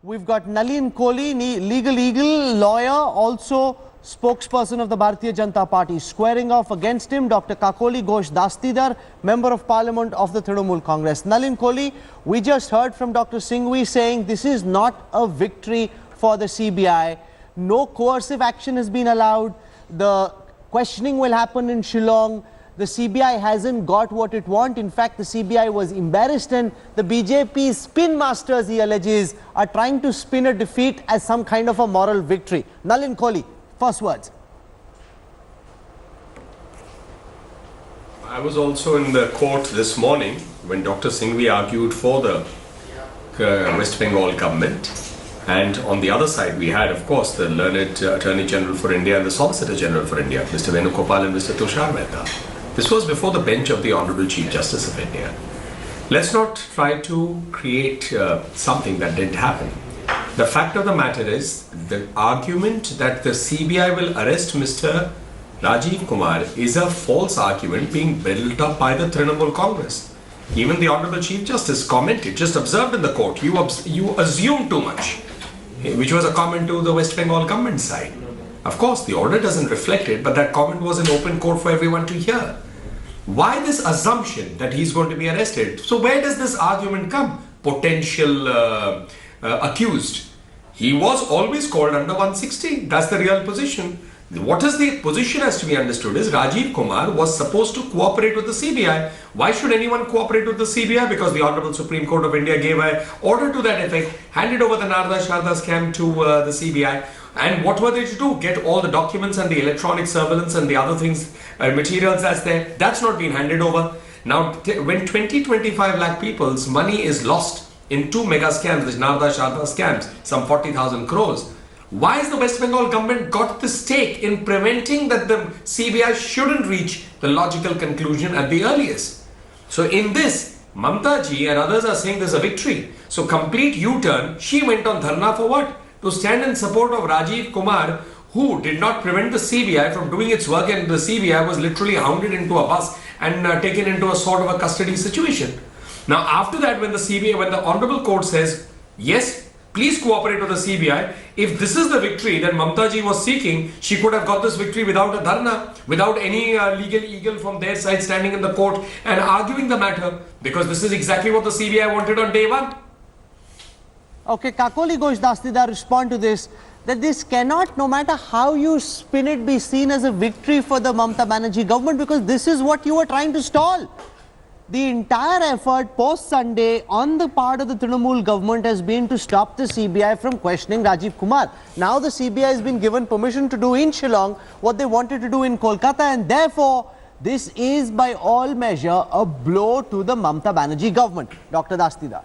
We've got Nalin Kohli, legal eagle, lawyer, also spokesperson of the Bharatiya Janata Party, squaring off against him. Dr. Kakoli Ghosh Dastidar, Member of Parliament of the Trinamool Congress. Nalin Kohli, we just heard from Dr. Singhvi saying this is not a victory for the CBI. No coercive action has been allowed. The questioning will happen in Shillong. The CBI hasn't got what it wants. In fact, the CBI was embarrassed, and the BJP spin masters, he alleges, are trying to spin a defeat as some kind of a moral victory. Nalin Kohli, first words. I was also in the court this morning when Dr. Singhvi argued for the West Bengal government. And on the other side, we had, of course, the learned Attorney General for India and the Solicitor General for India, Mr. Venugopal and Mr. Tushar Mehta. This was before the bench of the Honorable Chief Justice of India. Let's not try to create something that didn't happen. The fact of the matter is, the argument that the CBI will arrest Mr. Rajiv Kumar is a false argument being built up by the Trinamool Congress. Even the Honorable Chief Justice commented, just observed in the court, you assume too much, which was a comment to the West Bengal government side. Of course, the order doesn't reflect it, but that comment was in open court for everyone to hear. Why this assumption that he's going to be arrested? So where does this argument come? Potential accused. He was always called under 160. That's the real position. What is the position has to be understood is Rajiv Kumar was supposed to cooperate with the CBI. Why should anyone cooperate with the CBI? Because the Honorable Supreme Court of India gave an order to that effect, handed over the Narada Sharda scam to the CBI. And what were they to do? Get all the documents and the electronic surveillance and the other things, materials that's there. That's not been handed over. Now, when 20-25 lakh people's money is lost in two mega scams, the Narada Sharda scams, some 40,000 crores. Why has the West Bengal government got the stake in preventing that the CBI shouldn't reach the logical conclusion at the earliest? So in this, Mamata ji and others are saying there's a victory. So complete U-turn, she went on dharna for what? To stand in support of Rajiv Kumar, who did not prevent the CBI from doing its work, and the CBI was literally hounded into a bus and taken into a sort of a custody situation. Now after that, when the Honorable Court says, yes, please cooperate with the CBI. If this is the victory that Mamata ji was seeking, she could have got this victory without a dharna, without any legal eagle from their side standing in the court and arguing the matter, because this is exactly what the CBI wanted on day one. Okay, Kakoli Ghosh Dastidar, respond to this, that this cannot, no matter how you spin it, be seen as a victory for the Mamata Banerjee government, because this is what you were trying to stall. The entire effort post-Sunday on the part of the Trinamool government has been to stop the CBI from questioning Rajiv Kumar. Now the CBI has been given permission to do in Shillong what they wanted to do in Kolkata, and therefore this is by all measure a blow to the Mamata Banerjee government. Dr. Dastidar.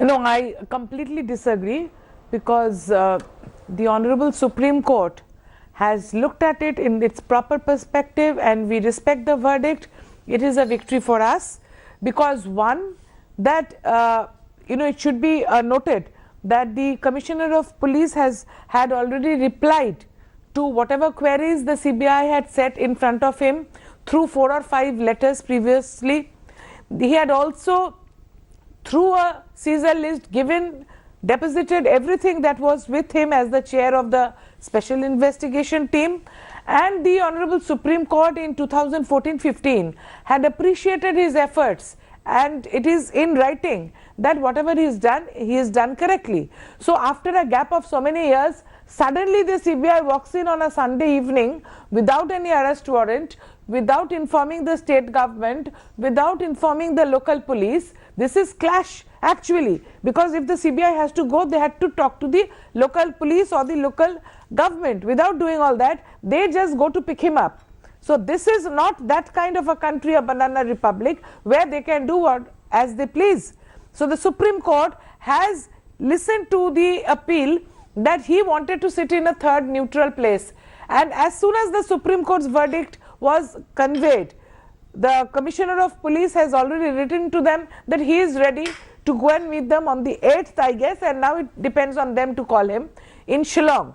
No, I completely disagree, because the Honorable Supreme Court has looked at it in its proper perspective, and we respect the verdict. It is a victory for us, because one, that it should be noted that the Commissioner of Police had already replied to whatever queries the CBI had set in front of him through 4 or 5 letters previously. He had also, through a Caesar list, deposited everything that was with him as the chair of the Special Investigation Team, and the Honorable Supreme Court in 2014-15 had appreciated his efforts, and it is in writing that whatever he has done correctly. So after a gap of so many years, suddenly the CBI walks in on a Sunday evening without any arrest warrant, without informing the state government, without informing the local police. This is clash actually, because if the CBI has to go, they had to talk to the local police or the local government. Without doing all that, they just go to pick him up. So this is not that kind of a country, a banana republic, where they can do what as they please. So the Supreme Court has listened to the appeal that he wanted to sit in a third neutral place, and as soon as the Supreme Court's verdict was conveyed, the Commissioner of Police has already written to them that he is ready to go and meet them on the 8th, I guess, and now it depends on them to call him in Shillong.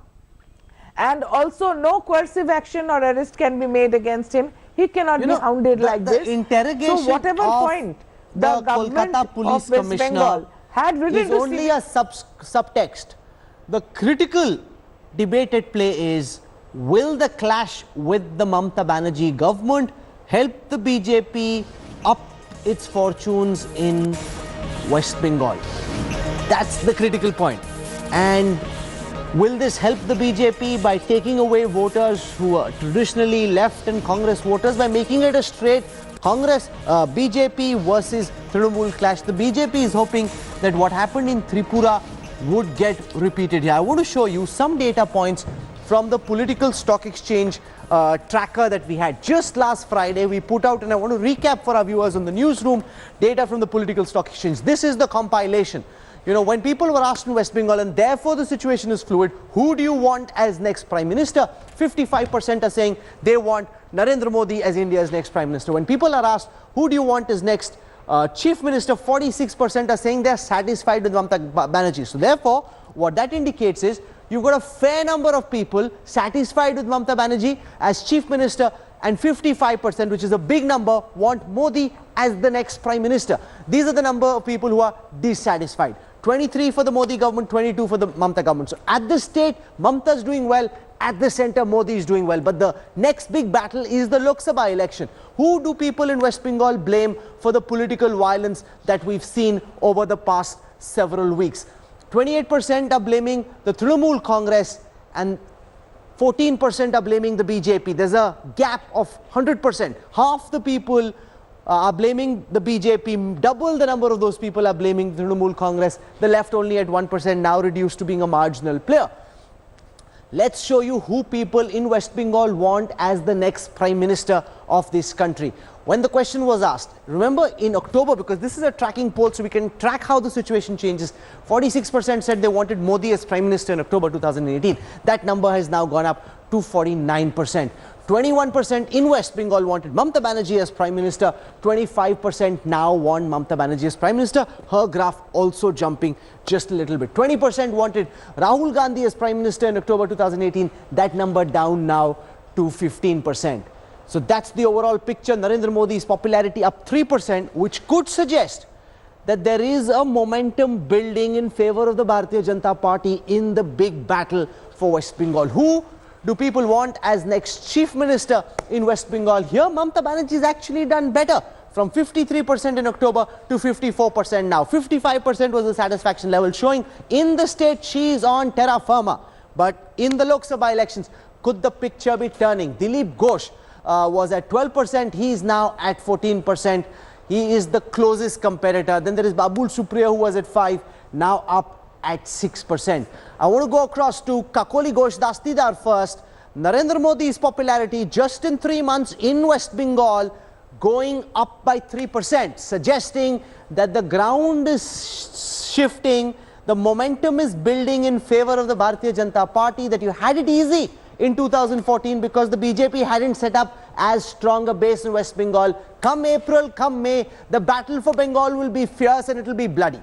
And also no coercive action or arrest can be made against him. He cannot be hounded like this. Interrogation so whatever point the government Kolkata Police of West Commissioner Bengal had written is to only a subtext. The critical debate at play is, will the clash with the Mamata Banerjee government help the BJP up its fortunes in West Bengal? That's the critical point. And will this help the BJP by taking away voters who are traditionally left and Congress voters, by making it a straight Congress BJP versus Trinamool clash? The BJP is hoping that what happened in Tripura would get repeated here. I want to show you some data points from the political stock exchange tracker that we had just last Friday. We put out, and I want to recap for our viewers on the newsroom, data from the political stock exchange. This is the compilation. You know, when people were asked in West Bengal, and therefore the situation is fluid, who do you want as next Prime Minister? 55% are saying they want Narendra Modi as India's next Prime Minister. When people are asked, who do you want as next Chief Minister, 46% are saying they are satisfied with Mamata Banerjee. So therefore, what that indicates is, you've got a fair number of people satisfied with Mamata Banerjee as Chief Minister, and 55%, which is a big number, want Modi as the next Prime Minister. These are the number of people who are dissatisfied. 23 for the Modi government, 22 for the Mamata government. So at the state, Mamata is doing well. At the center, Modi is doing well. But the next big battle is the Lok Sabha election. Who do people in West Bengal blame for the political violence that we've seen over the past several weeks? 28% are blaming the Trinamool Congress, and 14% are blaming the BJP. There's a gap of 100%. Half the people are blaming the BJP, double the number of those people are blaming the Trinamool Congress. The left only at 1%, now reduced to being a marginal player. Let's show you who people in West Bengal want as the next Prime Minister of this country. When the question was asked, remember in October, because this is a tracking poll so we can track how the situation changes, 46% said they wanted Modi as Prime Minister in October 2018. That number has now gone up to 49%. 21% in West Bengal wanted Mamata Banerjee as Prime Minister. 25% now want Mamata Banerjee as Prime Minister. Her graph also jumping just a little bit. 20% wanted Rahul Gandhi as Prime Minister in October 2018. That number down now to 15%. So that's the overall picture. Narendra Modi's popularity up 3%, which could suggest that there is a momentum building in favor of the Bharatiya Janata Party in the big battle for West Bengal. Who do people want as next Chief Minister in West Bengal? Here, Mamata Banerjee has actually done better, from 53% in October to 54% now. 55% was the satisfaction level, showing in the state she is on terra firma. But in the Lok Sabha elections, could the picture be turning? Dilip Ghosh was at 12%, he is now at 14%. He is the closest competitor. Then there is Babul Supriya, who was at 5%, now up at 6%. I want to go across to Kakoli Ghosh Dastidar first. Narendra Modi's popularity just in 3 months in West Bengal going up by 3%, suggesting that the ground is shifting, the momentum is building in favor of the Bharatiya Janata Party, that you had it easy in 2014 because the BJP hadn't set up as strong a base in West Bengal. Come April, come May, the battle for Bengal will be fierce and it will be bloody.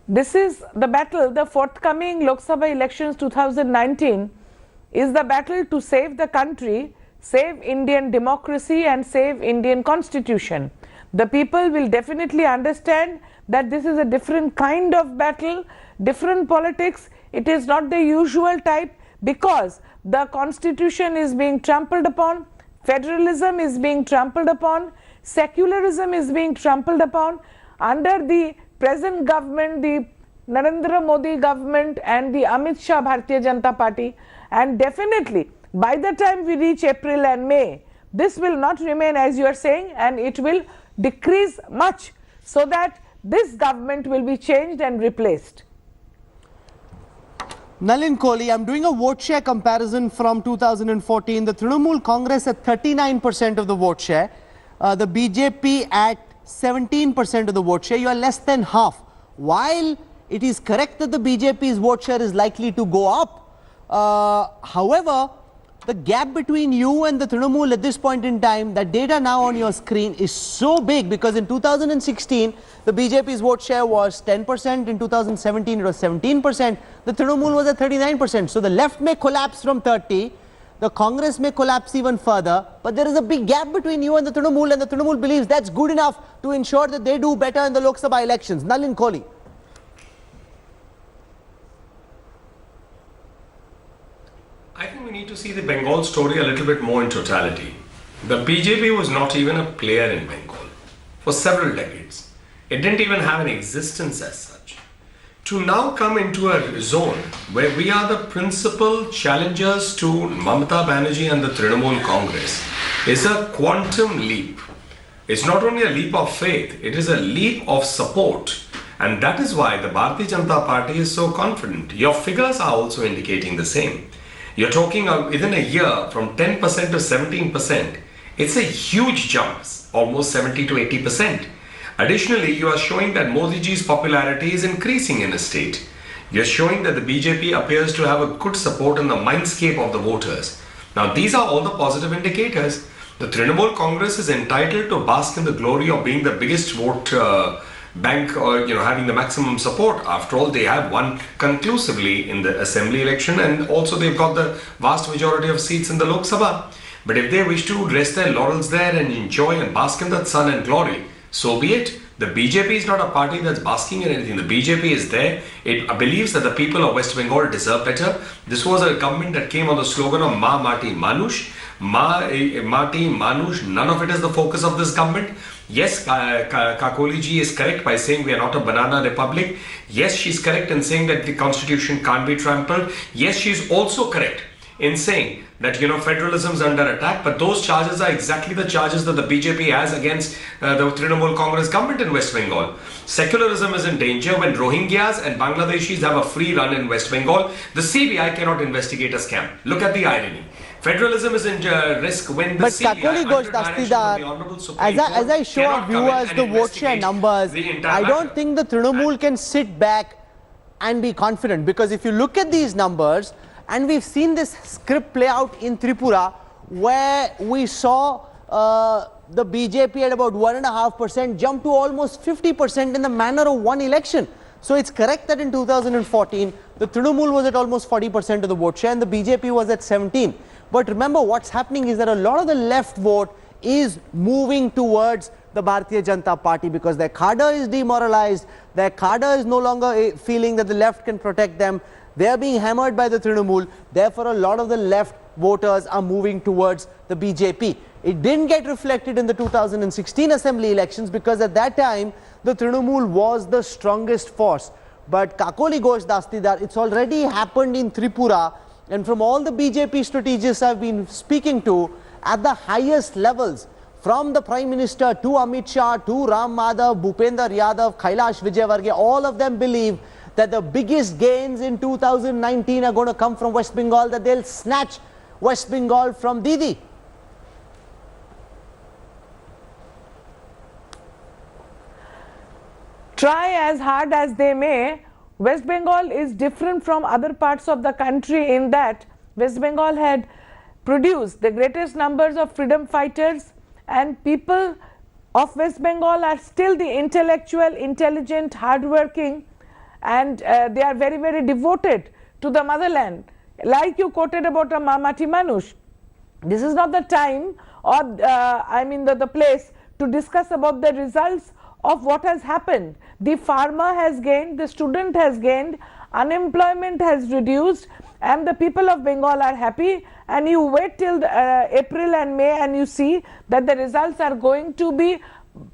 This is the battle. The forthcoming Lok Sabha elections 2019 is the battle to save the country, save Indian democracy and save Indian constitution. The people will definitely understand that this is a different kind of battle, different politics. It is not the usual type, because the constitution is being trampled upon, federalism is being trampled upon, secularism is being trampled upon. Under the present government, the Narendra Modi government and the Amit Shah Bharatiya Janata Party, and definitely by the time we reach April and May, this will not remain as you are saying, and it will decrease much, so that this government will be changed and replaced. Nalin Kohli, I'm doing a vote share comparison from 2014. The Trinamool Congress at 39% of the vote share, the BJP at 17% of the vote share. You are less than half. While it is correct that the BJP's vote share is likely to go up, however, the gap between you and the Trinamool at this point in time, that data now on your screen is so big, because in 2016, the BJP's vote share was 10%, in 2017 it was 17%, the Trinamool was at 39%. So the left may collapse from 30, the Congress may collapse even further, but there is a big gap between you and the Trinamool, and the Trinamool believes that's good enough to ensure that they do better in the Lok Sabha elections. Nalin Kohli. I think we need to see the Bengal story a little bit more in totality. The BJP was not even a player in Bengal for several decades. It didn't even have an existence as such. To now come into a zone where we are the principal challengers to Mamata Banerjee and the Trinamool Congress is a quantum leap. It's not only a leap of faith, it is a leap of support. And that is why the Bharatiya Janata Party is so confident. Your figures are also indicating the same. You're talking within a year from 10% to 17%. It's a huge jump, almost 70 to 80%. Additionally, you are showing that Modi ji's popularity is increasing in the state. You're showing that the BJP appears to have a good support in the mindscape of the voters. Now, these are all the positive indicators. The Trinamool Congress is entitled to bask in the glory of being the biggest vote bank, or having the maximum support. After all, they have won conclusively in the assembly election, and also they've got the vast majority of seats in the Lok Sabha. But if they wish to rest their laurels there and enjoy and bask in that sun and glory, so be it. The BJP is not a party that's basking in anything. The BJP is there. It believes that the people of West Bengal deserve better. This was a government that came on the slogan of Ma Mati Manush. Mati Manush, none of it is the focus of this government. Yes, Kakoli ji is correct by saying we are not a banana republic. Yes, she's correct in saying that the constitution can't be trampled. Yes, she's also correct in saying that federalism is under attack, but those charges are exactly the charges that the BJP has against the Trinamool Congress government in West Bengal. Secularism is in danger when Rohingyas and Bangladeshis have a free run in West Bengal. The CBI cannot investigate a scam. Look at the irony. Federalism is in risk when the CBI, Kakoli Ghosh Dastidar, as I show our viewers the vote share numbers, I don't think the Trinamool can sit back and be confident, because if you look at these numbers, and we've seen this script play out in Tripura, where we saw the BJP at about 1.5% jump to almost 50% in the manner of one election. So it's correct that in 2014, the Trinamool was at almost 40% of the vote share and the BJP was at 17. But remember, what's happening is that a lot of the left vote is moving towards the Bharatiya Janata Party, because their cadre is demoralized, their cadre is no longer feeling that the left can protect them. They are being hammered by the Trinamool. Therefore, a lot of the left voters are moving towards the BJP. It didn't get reflected in the 2016 assembly elections, because at that time, the Trinamool was the strongest force. But Kakoli Ghosh Dastidar, it's already happened in Tripura, and from all the BJP strategists I've been speaking to, at the highest levels, from the Prime Minister to Amit Shah to Ram Madhav, Bhupender Yadav, Kailash Vijaywargiya, all of them believe that the biggest gains in 2019 are going to come from West Bengal, that they'll snatch West Bengal from Didi. Try as hard as they may, West Bengal is different from other parts of the country in that West Bengal had produced the greatest numbers of freedom fighters, and people of West Bengal are still the intellectual, intelligent, hardworking, and they are very, very devoted to the motherland. Like you quoted about a Mamati Manush, this is not the time or the place to discuss about the results of what has happened. The farmer has gained, the student has gained, unemployment has reduced, and the people of Bengal are happy. And you wait till April and May and you see that the results are going to be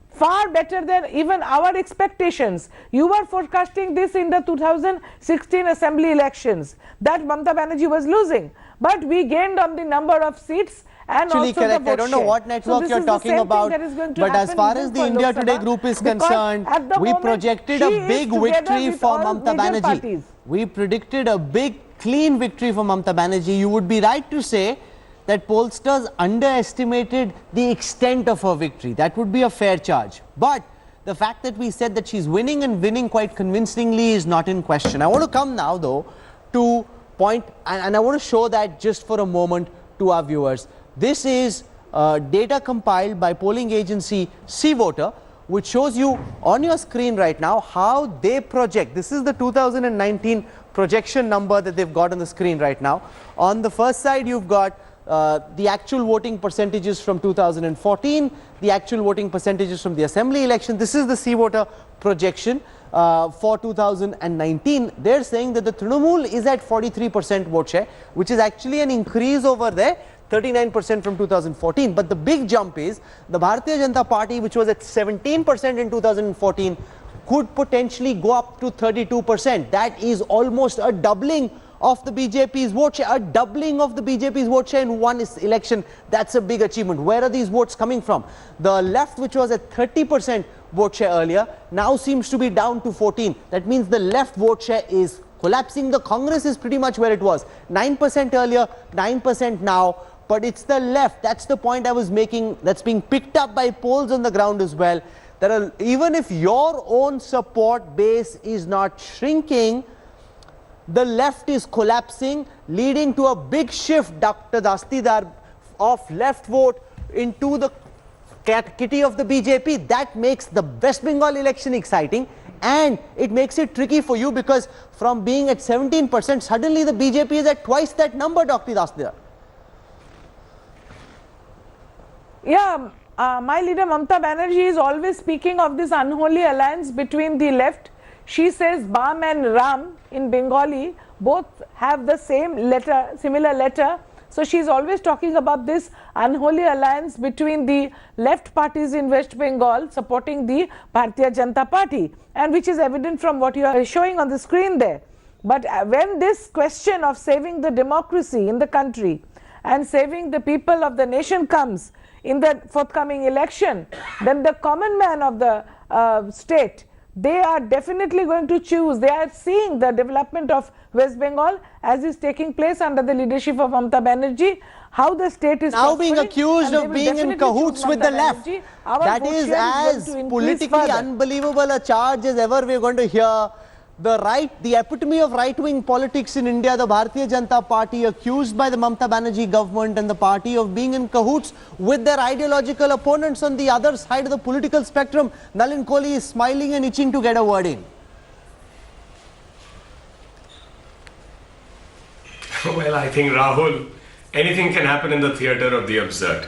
far better than even our expectations. You were forecasting this in the 2016 assembly elections, that Mamata Banerjee was losing, but we gained on the number of seats and actually also correct. the vote I don't know what share. network So you're talking about, but as far as the India Today group is concerned, we projected a big victory for Mamata Banerjee. We predicted a big clean victory for Mamata Banerjee. You would be right to say that pollsters underestimated the extent of her victory. That would be a fair charge. But the fact that we said that she's winning and winning quite convincingly is not in question. I want to come now, though, to point, and I want to show that just for a moment, to our viewers. This is data compiled by polling agency C-Voter, which shows you on your screen right now how they project. This is the 2019 projection number that they've got on the screen right now. On the first side, you've got the actual voting percentages from 2014, the actual voting percentages from the assembly election. This is the C-Voter projection for 2019. They're saying that the Trinamool is at 43% vote share, which is actually an increase over there, 39% from 2014. But the big jump is the Bharatiya Janata Party, which was at 17% in 2014, could potentially go up to 32%. That is almost a doubling of the BJP's vote share, a doubling of the BJP's vote share in one election. That's a big achievement. Where are these votes coming from? The left, which was at 30% vote share earlier, now seems to be down to 14. That means the left vote share is collapsing. The Congress is pretty much where it was, 9% earlier, 9% now. But it's the left, that's the point I was making, that's being picked up by polls on the ground as well. That even if your own support base is not shrinking, the left is collapsing, leading to a big shift, Dr. Dastidar, of left vote into the kitty of the BJP. That makes the West Bengal election exciting, and it makes it tricky for you, because from being at 17%, suddenly the BJP is at twice that number, Dr. Dastidar. Yeah, my leader Mamata Banerjee is always speaking of this unholy alliance between the left. She says Bam and Ram in Bengali both have the same letter, similar letter. So she's always talking about this unholy alliance between the left parties in West Bengal supporting the Bharatiya Janata Party, and which is evident from what you are showing on the screen there. But when this question of saving the democracy in the country and saving the people of the nation comes in the forthcoming election, then the common man of the state, they are definitely going to choose. They are seeing the development of West Bengal as is taking place under the leadership of Mamata Banerjee, how the state is now being accused of being in cahoots with the left. That is as politically unbelievable a charge as ever we are going to hear. The epitome of right-wing politics in India, the Bharatiya Janata Party, accused by the Mamata Banerjee government and the party of being in cahoots with their ideological opponents on the other side of the political spectrum. Nalin Kohli is smiling and itching to get a word in. Well, I think, Rahul, anything can happen in the theatre of the absurd.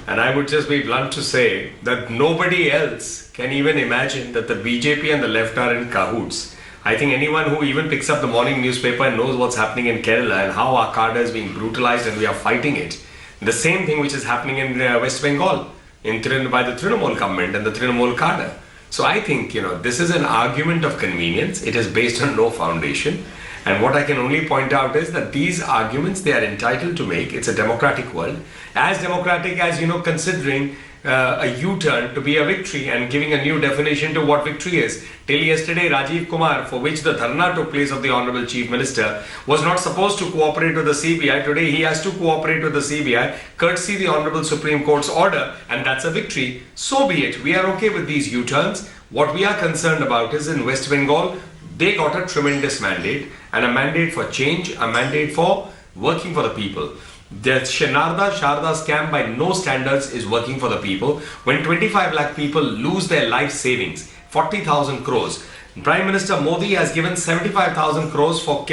And I would just be blunt to say that nobody else can even imagine that the BJP and the left are in cahoots. I think anyone who even picks up the morning newspaper and knows what's happening in Kerala and how our cadre is being brutalized and we are fighting it. The same thing which is happening in West Bengal by the Trinamool government and the Trinamool cadre. So I think, this is an argument of convenience. It is based on no foundation. And what I can only point out is that these arguments they are entitled to make. It's a democratic world. As democratic as, considering a U-turn to be a victory and giving a new definition to what victory is. Till yesterday, Rajiv Kumar, for which the dharna took place of the Honorable Chief Minister, was not supposed to cooperate with the CBI. Today, he has to cooperate with the CBI, courtesy the Honorable Supreme Court's order, and that's a victory. So be it. We are okay with these U-turns. What we are concerned about is in West Bengal, they got a tremendous mandate, and a mandate for change, a mandate for working for the people. The Sharda scam by no standards is working for the people. When 25 lakh people lose their life savings, 40,000 crores. Prime Minister Modi has given 75,000 crores for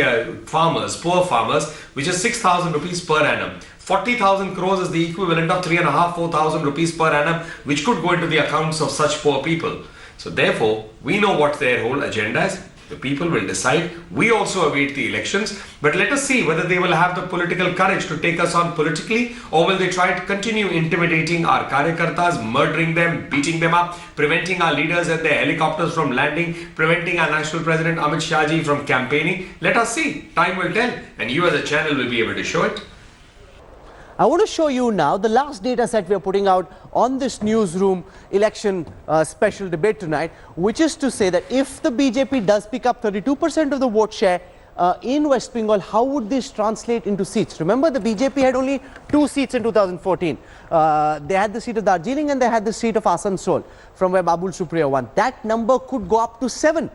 farmers, poor farmers, which is 6,000 rupees per annum. 40,000 crores is the equivalent of 3,500–4,000 rupees per annum, which could go into the accounts of such poor people. So therefore, we know what their whole agenda is. The people will decide. We also await the elections, but let us see whether they will have the political courage to take us on politically, or will they try to continue intimidating our karyakartas, murdering them, beating them up, preventing our leaders and their helicopters from landing, preventing our National President Amit Shah ji from campaigning. Let us see. Time will tell, and you as a channel will be able to show it. I want to show you now the last data set we are putting out on this newsroom election special debate tonight, which is to say that if the BJP does pick up 32% of the vote share in West Bengal, how would this translate into seats? Remember, the BJP had only 2 seats in 2014. They had the seat of Darjeeling and they had the seat of Asansol, from where Babul Supriya won. That number could go up to 7.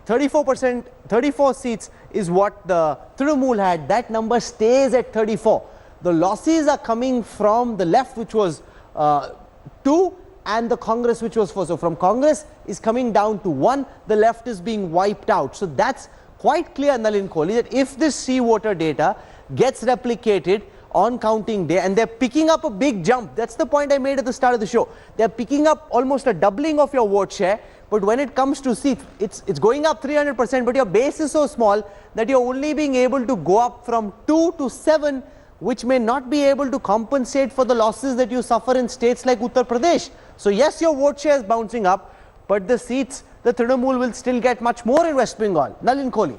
34 seats is what the Trinamool had. That number stays at 34. The losses are coming from the left, which was 2, and the Congress, which was 4. So from Congress is coming down to 1, the left is being wiped out. So that's quite clear, Nalin Kohli, that if this sea water data gets replicated on counting day, and they're picking up a big jump, that's the point I made at the start of the show. They're picking up almost a doubling of your vote share, but when it comes to seats, it's going up 300%, but your base is so small that you're only being able to go up from 2 to 7, which may not be able to compensate for the losses that you suffer in states like Uttar Pradesh. So yes, your vote share is bouncing up, but the seats, the Trinamool will still get much more in West Bengal. Nalin Kohli.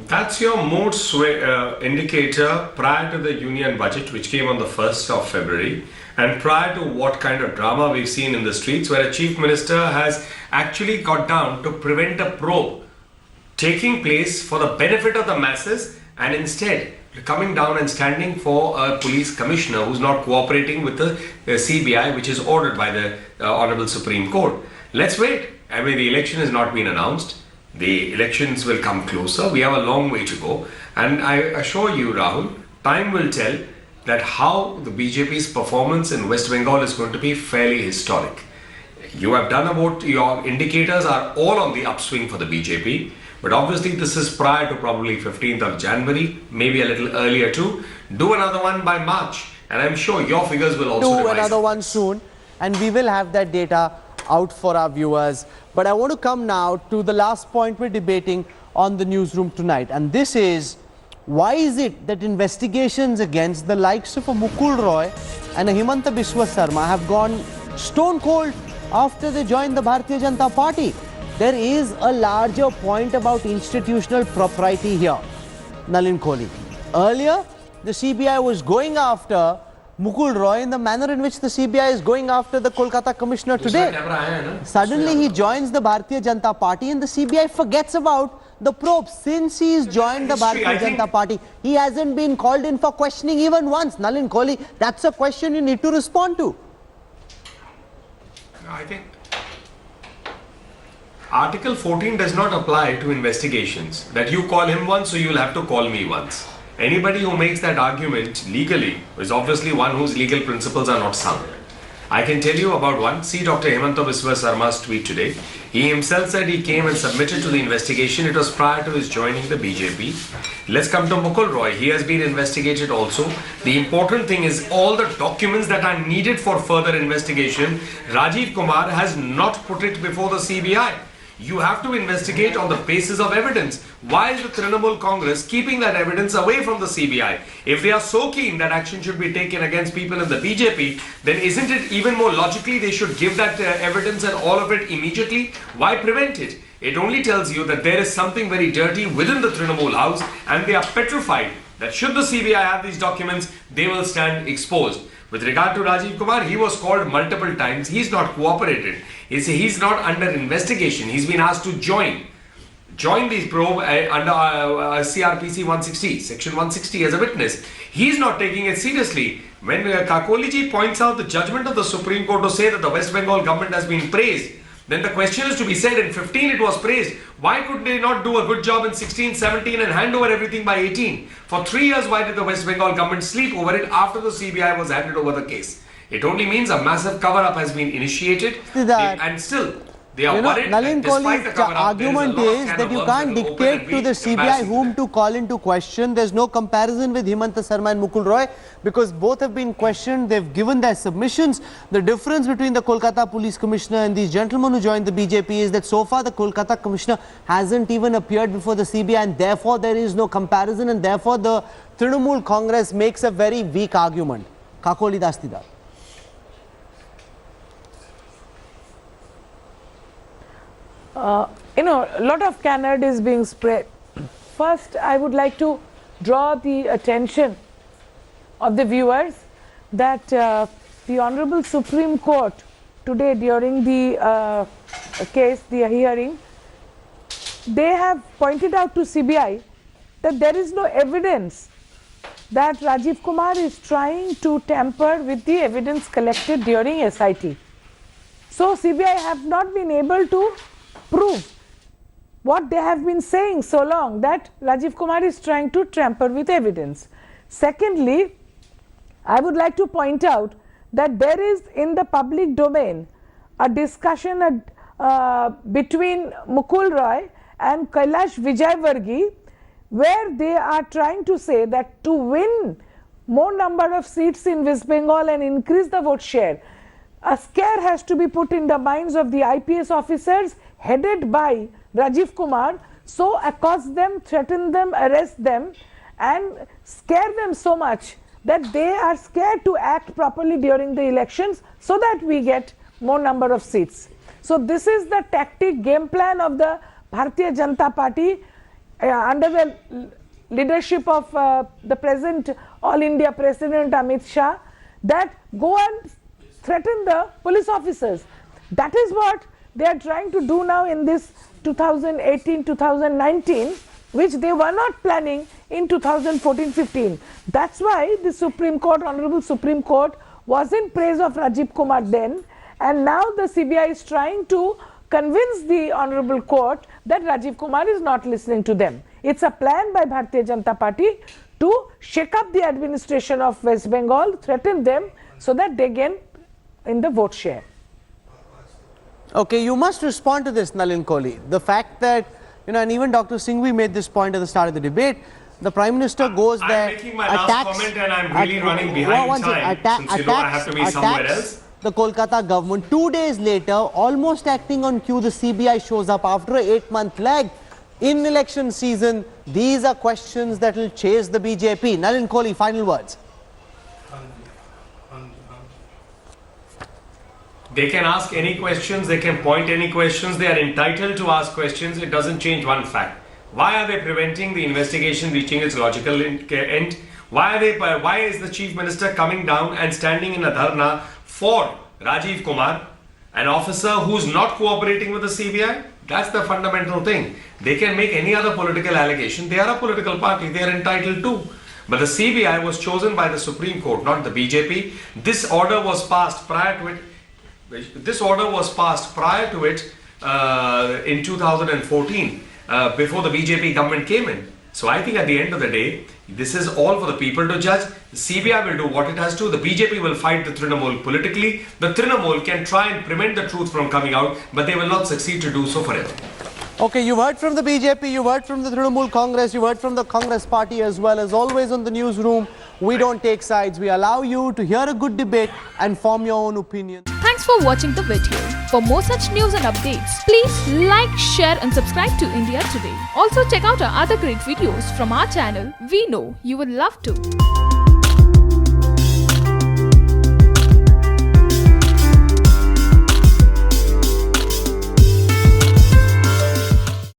That's your mood indicator prior to the union budget, which came on the 1st of February, and prior to what kind of drama we've seen in the streets, where a chief minister has actually got down to prevent a probe taking place for the benefit of the masses, and instead coming down and standing for a police commissioner who's not cooperating with the CBI, which is ordered by the Honorable Supreme Court. Let's wait. I mean, the election has not been announced. The elections will come closer. We have a long way to go. And I assure you, Rahul, time will tell that how the BJP's performance in West Bengal is going to be fairly historic. You have done about, your indicators are all on the upswing for the BJP. But obviously this is prior to probably 15th of January, maybe a little earlier too. Do another one by March, and I'm sure your figures will also do another one soon, and we will have that data out for our viewers. But I want to come now to the last point we're debating on the newsroom tonight, and this is, why is it that investigations against the likes of a Mukul Roy and a Himanta Biswa Sarma have gone stone cold after they joined the Bharatiya Janata Party? There is a larger point about institutional propriety here, Nalin Kohli. Earlier, the CBI was going after Mukul Roy in the manner in which the CBI is going after the Kolkata Commissioner today. Suddenly he joins the Bharatiya Janata Party and the CBI forgets about the probe. Since he's joined the Bharatiya Janata Party, he hasn't been called in for questioning even once. Nalin Kohli, that's a question you need to respond to. I think Article 14 does not apply to investigations. That you call him once, so you'll have to call me once. Anybody who makes that argument legally is obviously one whose legal principles are not sound. I can tell you about one. See Dr. Himanta Biswa Sarma's tweet today. He himself said he came and submitted to the investigation. It was prior to his joining the BJP. Let's come to Mukul Roy. He has been investigated also. The important thing is all the documents that are needed for further investigation, Rajiv Kumar has not put it before the CBI. You have to investigate on the basis of evidence. Why is the Trinamool Congress keeping that evidence away from the CBI? If they are so keen that action should be taken against people in the BJP, then isn't it even more logically they should give that evidence and all of it immediately? Why prevent it? It only tells you that there is something very dirty within the Trinamool house, and they are petrified that should the CBI have these documents, they will stand exposed. With regard to Rajiv Kumar, he was called multiple times. He's not cooperated. He's not under investigation. He's been asked to join the probe under CRPC 160, Section 160 as a witness. He's not taking it seriously. When Kakoli ji points out the judgment of the Supreme Court to say that the West Bengal government has been praised, then the question is to be said, in 15 it was praised. Why could they not do a good job in 16, 17 and hand over everything by 18? For 3 years, why did the West Bengal government sleep over it after the CBI was handed over the case? It only means a massive cover-up has been initiated, and still they are worried. Nalin Kohli's argument is that you can't dictate to the CBI whom to call into question. There's no comparison with Himanta Sarma and Mukul Roy because both have been questioned. They've given their submissions. The difference between the Kolkata Police Commissioner and these gentlemen who joined the BJP is that so far the Kolkata Commissioner hasn't even appeared before the CBI, and therefore there is no comparison, and therefore the Trinamool Congress makes a very weak argument. Kakoli Dastidar. A lot of canard is being spread. First, I would like to draw the attention of the viewers that the Honorable Supreme Court today during the case, the hearing, they have pointed out to CBI that there is no evidence that Rajiv Kumar is trying to tamper with the evidence collected during SIT. So CBI have not been able to prove what they have been saying so long, that Rajiv Kumar is trying to tamper with evidence. Secondly, I would like to point out that there is in the public domain a discussion between Mukul Roy and Kailash Vijayvargi, where they are trying to say that to win more number of seats in West Bengal and increase the vote share, a scare has to be put in the minds of the IPS officers headed by Rajiv Kumar, so accost them, threaten them, arrest them and scare them so much that they are scared to act properly during the elections so that we get more number of seats. So this is the tactic game plan of the Bharatiya Janata Party under the leadership of the present All India President Amit Shah, that go and threaten the police officers. That is what they are trying to do now in this 2018-2019, which they were not planning in 2014-15. That's why the Supreme Court, Honorable Supreme Court, was in praise of Rajiv Kumar then, and now the CBI is trying to convince the Honorable Court that Rajiv Kumar is not listening to them. It's a plan by Bharatiya Janata Party to shake up the administration of West Bengal, threaten them so that they gain in the vote share. Okay, you must respond to this, Nalin Kohli. The fact that, and even Dr. Singhvi made this point at the start of the debate, the Prime Minister goes there, I'm making my last comment and I'm really running behind time since I have to be somewhere else. The Kolkata government. 2 days later, almost acting on cue, the CBI shows up after an 8-month lag. In election season, these are questions that will chase the BJP. Nalin Kohli, final words. They can ask any questions, they can point any questions, they are entitled to ask questions. It doesn't change one fact. Why are they preventing the investigation reaching its logical end? Why is the Chief Minister coming down and standing in a dharna for Rajiv Kumar, an officer who's not cooperating with the CBI? That's the fundamental thing. They can make any other political allegation. They are a political party, they are entitled to. But the CBI was chosen by the Supreme Court, not the BJP. This order was passed prior to it. This order was passed prior to it in 2014, before the BJP government came in. So I think at the end of the day, this is all for the people to judge. The CBI will do what it has to. The BJP will fight the Trinamool politically. The Trinamool can try and prevent the truth from coming out, but they will not succeed to do so forever. Okay, you've heard from the BJP, you've heard from the Trinamool Congress, you've heard from the Congress party as well. As always on the newsroom, we don't take sides. We allow you to hear a good debate and form your own opinion. Thanks for watching the video. For more such news and updates, please like, share and subscribe to India Today. Also check out our other great videos from our channel. We know you will love to.